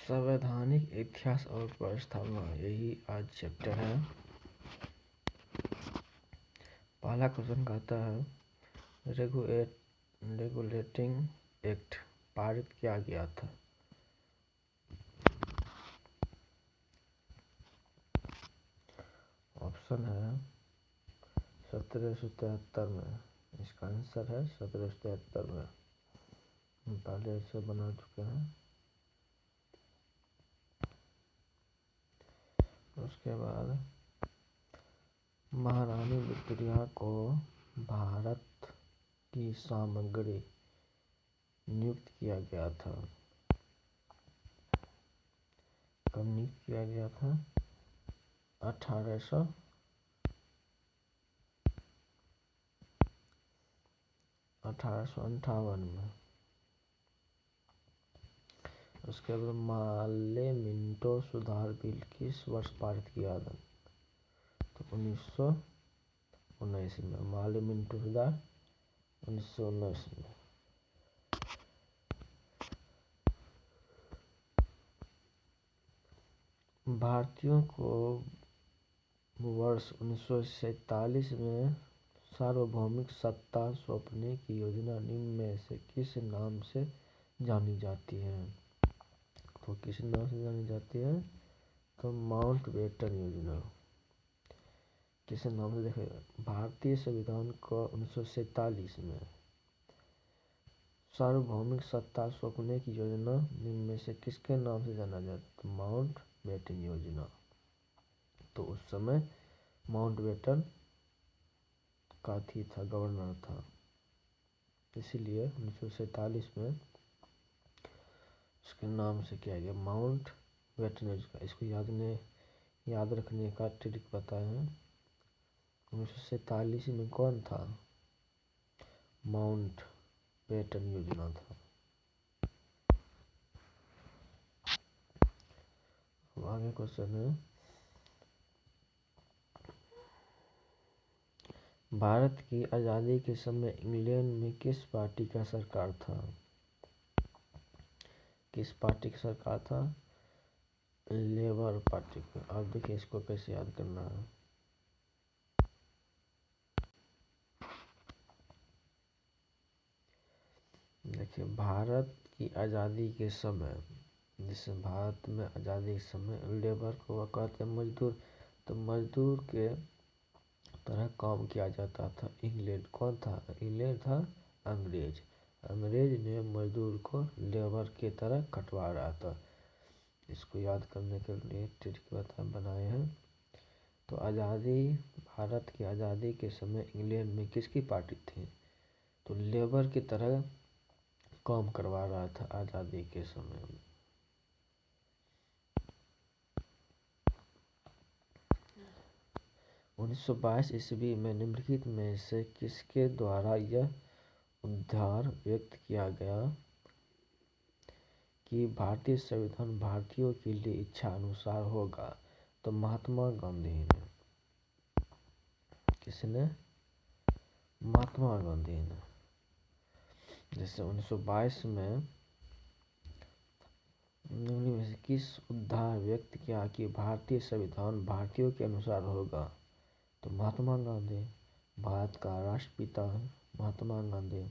संवैधानिक इतिहास और प्रस्तावना, यही आज चैप्टर है। पहला क्वेश्चन कहता है रेगुलेटिंग एक्ट पारित किया गया था। ऑप्शन है 1773 में। इसका आंसर है 1773 में। हम पहले इसे बना चुके हैं। उसके बाद महारानी विक्टोरिया को भारत की सामग्री नियुक्त किया गया था। कब नियुक्त किया गया था? 1858 में। उसके बाद माले मिंटो सुधार बिल किस वर्ष पारित किया था? तो 1919 में। माले मिंटो सुधार 1919 में। भारतीयों को वर्ष 1947 में सार्वभौमिक सत्ता सौंपने की योजना निम्न में से किस नाम से जानी जाती है? तो किस नाम से जानी जाती है? तो माउंटबेटन योजना। किस नाम से? देखिए, भारतीय संविधान को 1947 में सार्वभौमिक सत्ता सौंपने की योजना निम्न में से किसके नाम से जाना जाता है? तो माउंटबेटन योजना। तो उस समय माउंटबेटन काथी था, गवर्नर था, इसीलिए 1947 में उसके नाम से किया गया माउंटबेटन योजना। इसको याद रखने का ट्रिक बताए हैं। 1947 में कौन था? माउंटबेटन योजना था। अब आगे क्वेश्चन है, भारत की आज़ादी के समय इंग्लैंड में किस पार्टी का सरकार था? किस पार्टी का सरकार था? लेबर पार्टी का। अब देखिए इसको कैसे याद करना है। देखिए, भारत की आज़ादी के समय, जिस भारत में आज़ादी के समय लेबर को वह कहते हैं मजदूर, तो मजदूर के तरह काम किया जाता था। इंग्लैंड कौन था? इंग्लैंड था अंग्रेज। अंग्रेज ने मजदूर को लेबर की तरह कटवा रहा था। इसको याद करने के लिए ट्रिक बनाए हैं। तो भारत की आज़ादी के समय इंग्लैंड में किसकी पार्टी थी? तो लेबर की तरह काम करवा रहा था आज़ादी के समय। 1922 ईस्वी में निम्नलिखित में से किसके द्वारा यह उद्गार व्यक्त किया गया कि भारतीय संविधान भारतीयों के लिए इच्छा अनुसार होगा? तो महात्मा गांधी ने। किसने? महात्मा गांधी ने। जैसे 1922 में निम्न में से किस उद्गार व्यक्त किया कि भारतीय संविधान भारतीयों के अनुसार होगा? तो महात्मा गांधी, भारत का राष्ट्रपिता महात्मा गांधी।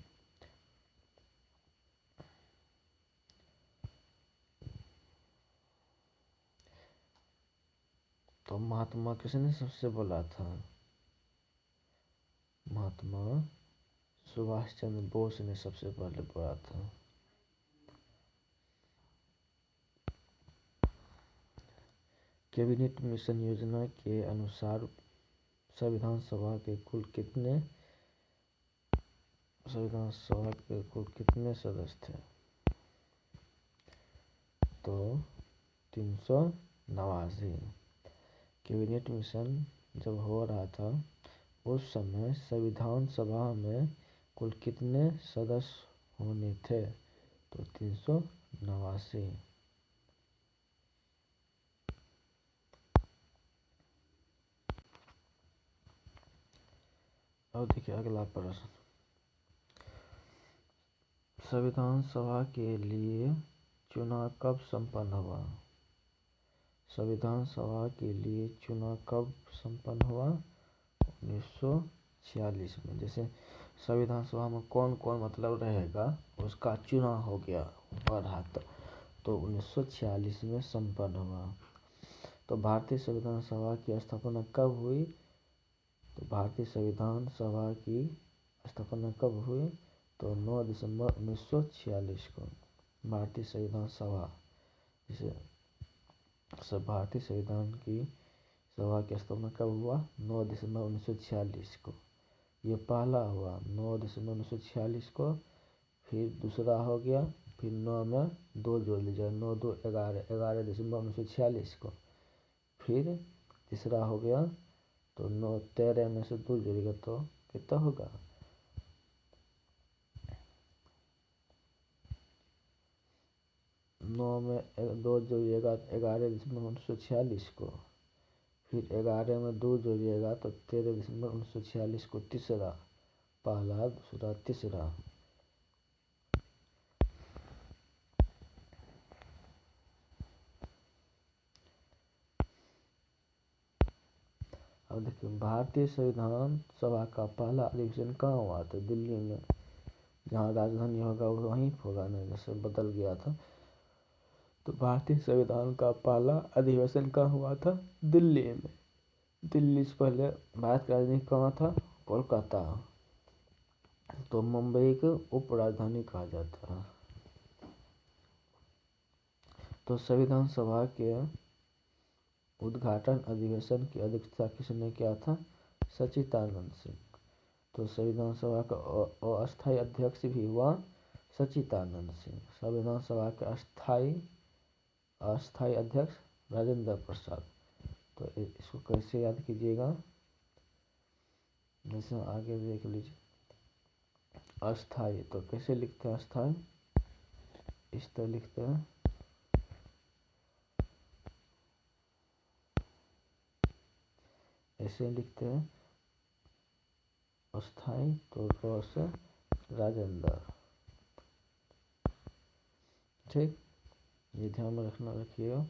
तो महात्मा किसने सबसे बोला था? महात्मा सुभाष चंद्र बोस ने सबसे पहले बोला था। कैबिनेट मिशन योजना के अनुसार संविधान सभा के कुल कितने सदस्य थे? तो 389। कैबिनेट मिशन जब हो रहा था उस समय संविधान सभा में कुल कितने सदस्य होने थे? तो 389। अब देखिए अगला प्रश्न, संविधान सभा के लिए चुनाव कब संपन्न हुआ? संविधान सभा के लिए चुनाव कब संपन्न हुआ? 1946 में। जैसे संविधान सभा में कौन कौन मतलब रहेगा उसका चुनाव हो गया और तो 1946 में संपन्न हुआ। तो भारतीय संविधान सभा की स्थापना कब हुई? तो भारतीय संविधान सभा की स्थापना कब हुई? तो 9 दिसंबर 1946 को भारतीय संविधान सभा, जिसे भारतीय संविधान की सभा की स्थापना कब हुआ? 9 दिसंबर 1946 को। ये पहला हुआ 9 दिसंबर 1946 को, फिर दूसरा हो गया, फिर 9 में 2 जोड़ लीजिए, 9 2 11, 11 दिसंबर 1946 को। फिर तीसरा हो गया तो 9 13 में से 2 जोड़ेगा तो कितना होगा? 9 में 2 जोड़िएगा 11 दिसंबर 1946 को। फिर 11 में 2 जोड़िएगा तो 13 दिसंबर 1946 को। तीसरा, पहला दूसरा तीसरा। अब देखिए भारतीय संविधान सभा का पहला अधिवेशन कहाँ हुआ था? दिल्ली में, जहाँ राजधानी होगा वहीं होगा ना, जैसे बदल गया था। तो भारतीय संविधान का पहला अधिवेशन कहाँ हुआ था? दिल्ली में। दिल्ली से पहले भारत का राजधानी कहाँ था? कोलकाता। तो मुंबई को उप राजधानी कहा जाता है। तो संविधान सभा के उद्घाटन अधिवेशन की अध्यक्षता किसने किया था? सच्चिदानंद सिंह। तो संविधान सभा का अस्थायी अध्यक्ष भी हुआ सच्चिदानंद सिंह। संविधान सभा के अस्थायी अध्यक्ष राजेंद्र प्रसाद। तो इसको कैसे याद कीजिएगा? जैसे आगे देख लीजिए, अस्थायी तो कैसे लिखते हैं? अस्थायी इस तरह लिखते हैं, ऐसे लिखते हैं अस्थायी, तो र से राजेंद्र। ठीक, ये ध्यान में रखिएगा।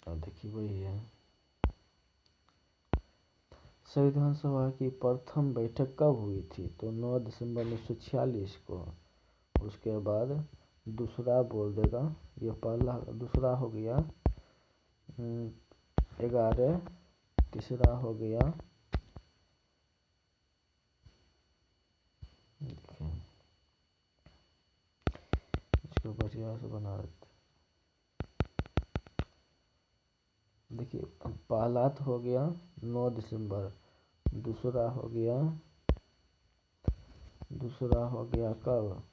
अब देखिए वही है। संविधान सभा की प्रथम बैठक कब हुई थी? तो 9 दिसंबर 1946 को। उसके बाद दूसरा बोल देगा, ये पहला दूसरा हो गया 11, तीसरा हो गया, देखिए इसको बढ़िया से बना देते। देखिए पहला तो हो गया 9 दिसंबर, दूसरा हो गया कब?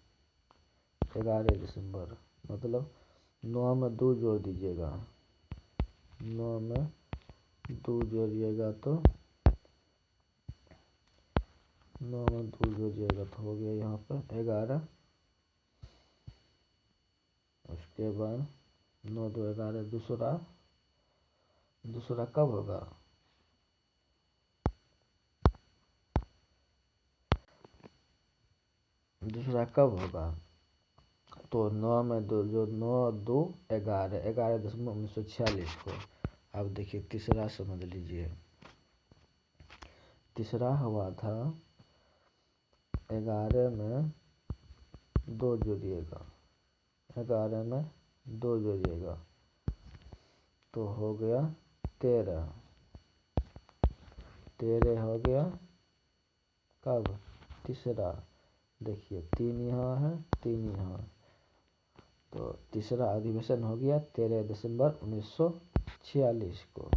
11 दिसंबर। मतलब 9 में 2 जोड़ दीजिएगा, 9 में 2 जोड़िएगा तो 9 में 2 जोड़िएगा तो हो गया यहाँ पर 11। उसके बाद 9 2 11, दूसरा कब होगा? दूसरा कब होगा? तो 9 में 2 जो 9 2 11, 11 दिसंबर 1946 को। अब देखिए तीसरा समझ लीजिए। तीसरा हुआ था 11 में 2 जोड़िएगा, 11 में 2 जोड़िएगा तो हो गया 13। 13 हो गया कब? तीसरा। देखिए 3 यहाँ है, 3 यहाँ, तो तीसरा अधिवेशन हो गया 13 दिसंबर 1946 को।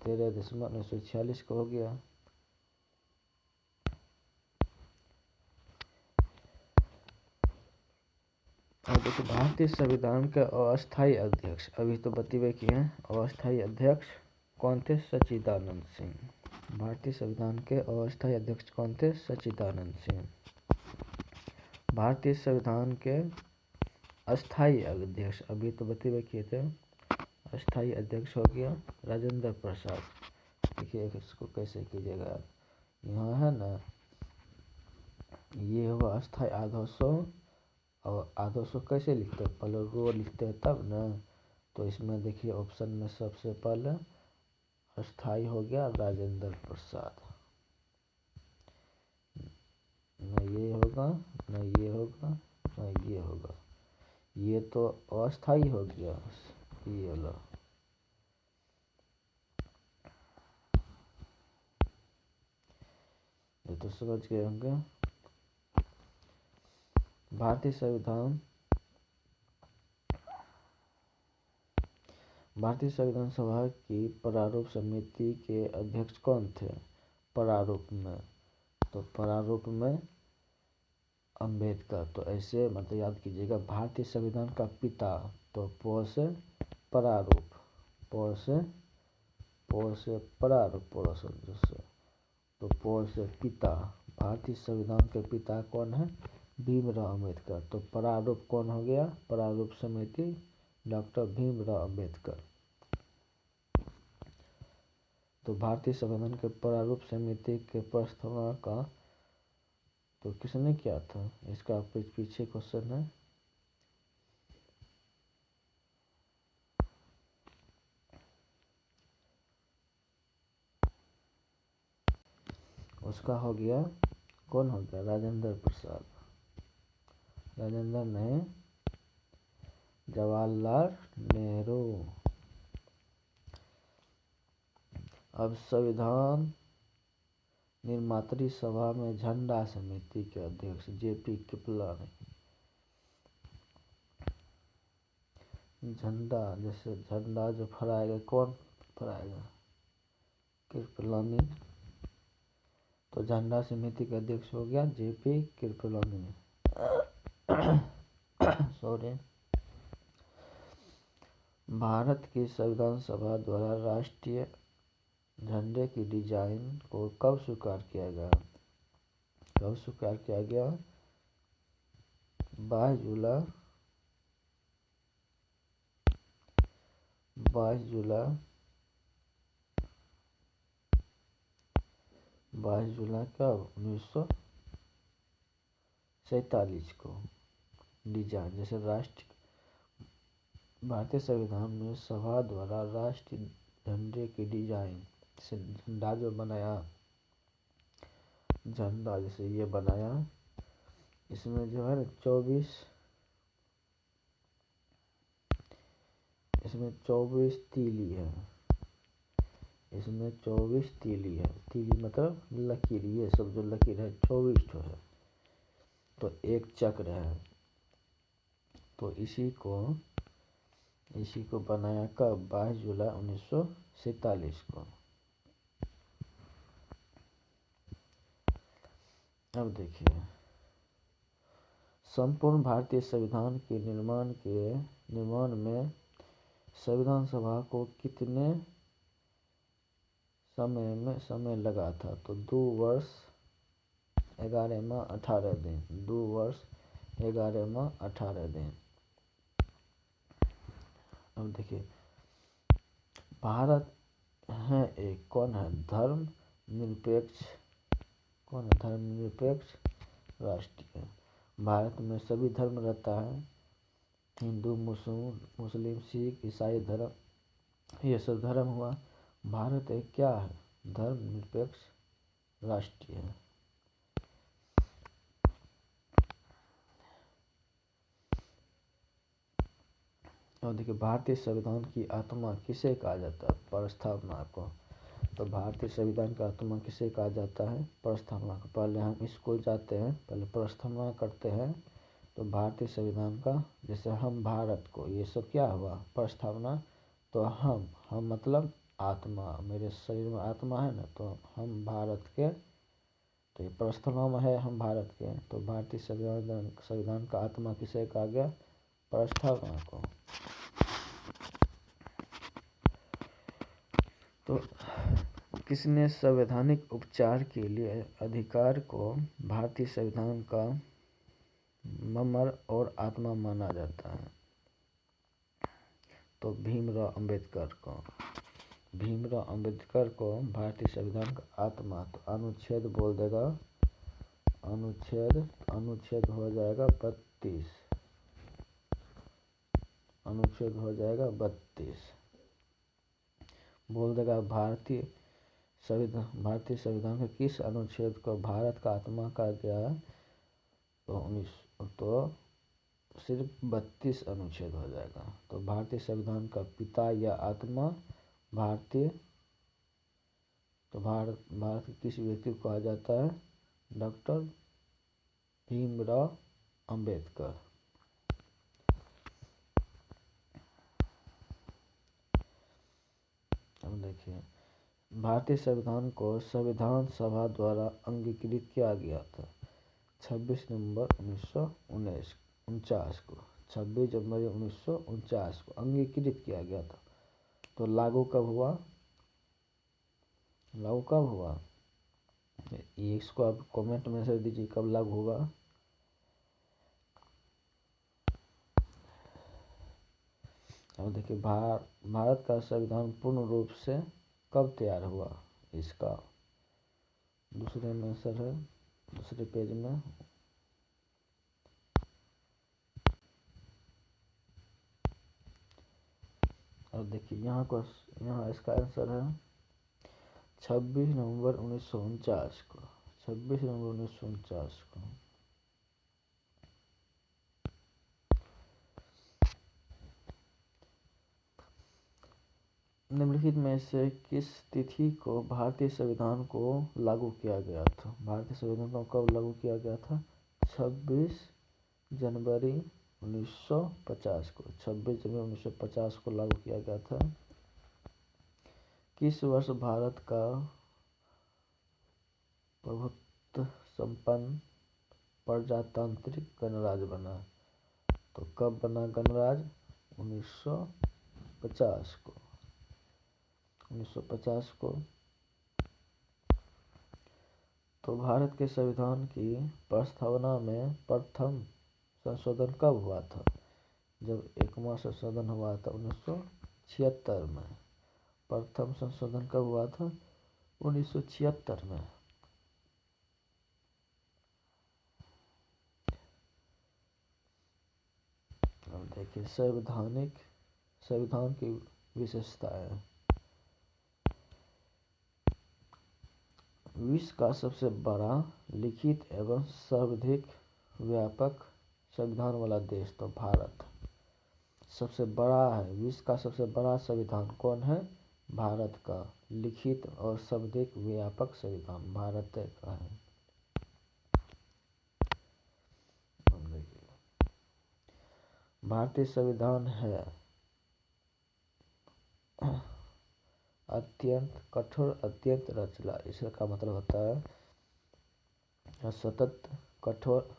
13 दिसंबर 1946 को हो गया। अब देखिए भारतीय संविधान के अस्थायी अध्यक्ष, अभी तो बतवे किए हैं। अस्थायी अध्यक्ष कौन थे? सच्चिदानंद सिंह। भारतीय संविधान के अस्थायी अध्यक्ष कौन थे? सच्चिदानंद सिंह। भारतीय संविधान के अस्थायी अध्यक्ष, अभी तो बतवे किए थे। अस्थायी अध्यक्ष हो गया राजेंद्र प्रसाद। देखिए इसको कैसे कीजिएगा, यहाँ है ना, ये होगा अस्थाई आदर्शों। और आदर्शों कैसे लिखते हैं, पहले रो लिखते हैं तब ना। तो इसमें देखिए ऑप्शन में सबसे पहले अस्थाई हो गया राजेंद्र प्रसाद। न ये होगा, न ये होगा, न ये होगा, ये तो अस्थाई हो गया ये वाला। ये तो समझ गए होंगे। भारतीय संविधान सभा की प्रारूप समिति के अध्यक्ष कौन थे प्रारूप में? तो प्रारूप में अंबेडकर। तो ऐसे मतलब याद कीजिएगा, भारतीय संविधान का पिता, तो प से प्रारूप, प से प्रारूप, तो प से पिता। भारतीय संविधान के पिता कौन है? भीमराव अम्बेडकर। तो प्रारूप कौन हो गया? प्रारूप समिति डॉक्टर भीमराव अम्बेडकर। तो भारतीय संविधान के प्रारूप समिति के प्रस्तावना का तो किसने किया था? इसका पीछे क्वेश्चन है। उसका हो गया, कौन हो गया? राजेंद्र प्रसाद। राजेंद्र नहीं, जवाहरलाल नेहरू। अब संविधान निर्मात्री सभा में झंडा समिति के अध्यक्ष जेपी कृपलानी। झंडा, जैसे झंडा जो फहराएगा, कौन फहराएगा? कृपलानी। तो झंडा समिति के अध्यक्ष हो गया जेपी कृपलानी। सॉरी। भारत की संविधान सभा द्वारा राष्ट्रीय झंडे की डिजाइन को कब स्वीकार किया गया? कब स्वीकार किया गया? 22 जुलाई 22 जुलाई कब? 1947 को। डिजाइन, जैसे भारतीय संविधान में सभा द्वारा राष्ट्रीय झंडे की डिजाइन, जैसे झंडा जो बनाया, झंडा जैसे ये बनाया, इसमें जो है ना 24 तीली है। इसमें 24 तीली है। तीली मतलब लकीर, ये सब जो लकीर है 24 ठो है। तो एक चक्र है। तो इसी को बनाया कब? 22 जुलाई 1947 को। अब देखिए, संपूर्ण भारतीय संविधान के निर्माण में संविधान सभा को कितने समय लगा था? तो 2 वर्ष 11 माह 18 दिन। 2 वर्ष 11 माह 18 दिन। अब देखिए, भारत है एक, कौन है? धर्म निरपेक्ष। कौन है? धर्म निरपेक्ष राष्ट्र है। भारत में सभी धर्म रहता है, हिंदू, मुस्लिम, सिख, ईसाई धर्म, ये सब धर्म हुआ। भारत एक क्या है? धर्म निरपेक्ष राष्ट्र है। और देखिए, भारतीय संविधान की आत्मा किसे कहा जाता है? प्रस्तावना को। तो भारतीय संविधान का आत्मा किसे कहा जाता है? प्रस्तावना को। पहले हम स्कूल जाते हैं, पहले प्रस्तावना करते हैं। तो भारतीय संविधान का, जैसे हम भारत को, ये सब क्या हुआ? प्रस्तावना। तो हम मतलब आत्मा, मेरे शरीर में आत्मा है ना, तो हम भारत के, तो ये प्रस्तावना में है हम भारत के। तो भारतीय संविधान का आत्मा किसे कहा गया? प्रस्तावना को। तो किसने संवैधानिक उपचार के लिए अधिकार को भारतीय संविधान का मर्म और आत्मा माना जाता है? तो भीमराव अम्बेडकर को। भीमराव अंबेडकर को भारतीय संविधान का आत्मा, तो अनुच्छेद बोल देगा, अनुच्छेद हो जाएगा 32, अनुच्छेद हो जाएगा 32। बोल देगा भारतीय संविधान के किस अनुच्छेद को भारत का आत्मा कहा गया है, तो सिर्फ 32 अनुच्छेद हो जाएगा। तो भारतीय संविधान का पिता या आत्मा भारत के किस व्यक्ति को कहा जाता है, डॉक्टर भीमराव अंबेडकर। अब देखिए, भारतीय संविधान को संविधान सभा द्वारा अंगीकृत किया गया था 26 नवंबर 1949 को, 26 जनवरी 1949 को अंगीकृत किया गया था। तो लागू कब हुआ, इसको आप कमेंट में से दीजिए कब लागू होगा। अब देखिए, भारत का संविधान पूर्ण रूप से कब तैयार हुआ, इसका दूसरे में आंसर है, दूसरे पेज में। अब देखिए, यहाँ इसका आंसर है 26 नवंबर 1949 को, 26 नवंबर 1949 को। निम्नलिखित में से किस तिथि को भारतीय संविधान को लागू किया गया था, भारतीय संविधान को कब लागू किया गया था, 26 जनवरी 1950 को, 26 जनवरी 1950 को लागू किया गया था। किस वर्ष भारत का प्रभुत्व संपन्न प्रजातांत्रिक गणराज्य बना, तो कब बना गणराज्य, 1950 को, 1950 को। तो भारत के संविधान की प्रस्तावना में प्रथम संशोधन कब हुआ था, जब 1वां संशोधन हुआ था 1976 में। प्रथम संशोधन कब हुआ था, 1976 में। अब देखिए, संविधान की विशेषताएं। विश्व का सबसे बड़ा लिखित एवं सर्वाधिक व्यापक संविधान वाला देश, तो भारत सबसे बड़ा है। विश्व का सबसे बड़ा संविधान कौन है, भारत का लिखित और सर्वाधिक व्यापक संविधान भारत का है। भारतीय संविधान है अत्यंत कठोर, अत्यंत लचीला। इसका मतलब होता है सतत कठोर,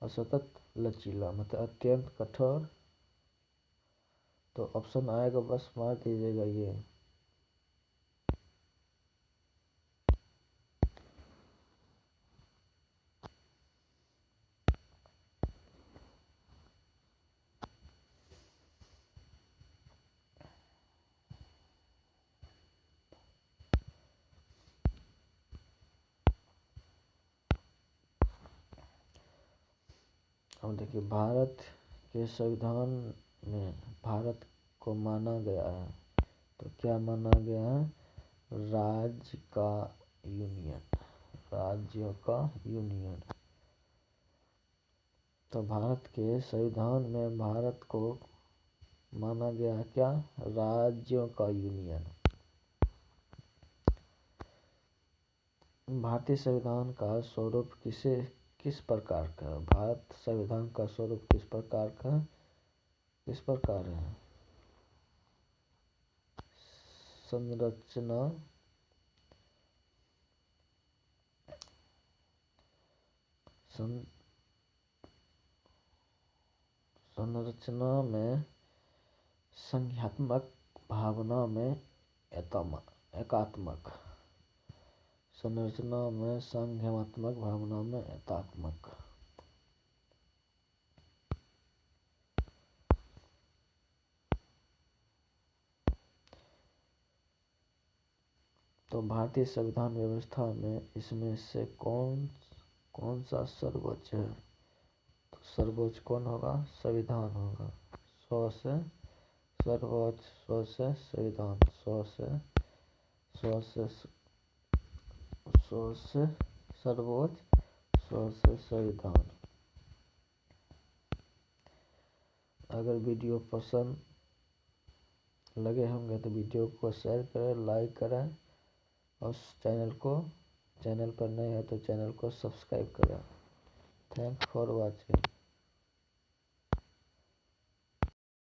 असतत लचीला, मतलब अत्यंत कठोर। तो ऑप्शन आएगा, बस मार दीजिएगा ये। अब देखिए, भारत के संविधान में भारत को माना गया है, तो क्या माना गया है, राज्य का यूनियन, राज्यों का यूनियन। तो भारत के संविधान में भारत को माना गया है क्या, राज्यों का यूनियन। भारतीय संविधान का स्वरूप किस प्रकार का है, भारत संविधान का स्वरूप किस प्रकार का है, किस प्रकार है, संरचना, संरचना में संज्ञात्मक, भावना में एकात्मक, संरचना में संज्ञात्मक, भावना में एकात्मक। तो भारतीय संविधान व्यवस्था में इसमें से कौन सा सर्वोच्च है? तो सर्वोच्च कौन होगा? संविधान होगा। 100 से सर्वोच्च, 100 से संविधान, 100 से सर्वोच्च, 100 से संविधान। अगर वीडियो पसंद लगे होंगे तो वीडियो को शेयर करें, लाइक करें और चैनल पर नए हैं तो चैनल को सब्सक्राइब करें। Thank for watching.